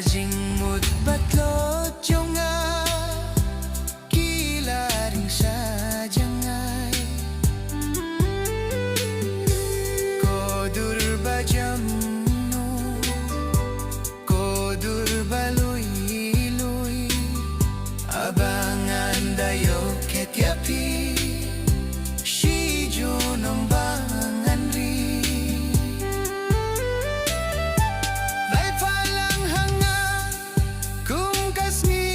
jing mut batlot jonga kila ring sa jangai kodur bajamno kodur balui lui abangan dayo ketyapi shijo nombangan ri lai palang hanga kung kasni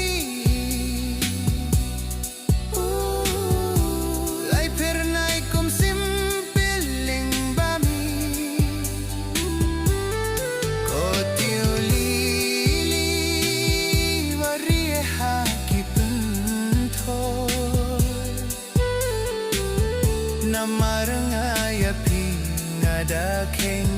lai pernai kum simpiling bami kotiuli warie hakipentol namarangaya pi ngada keng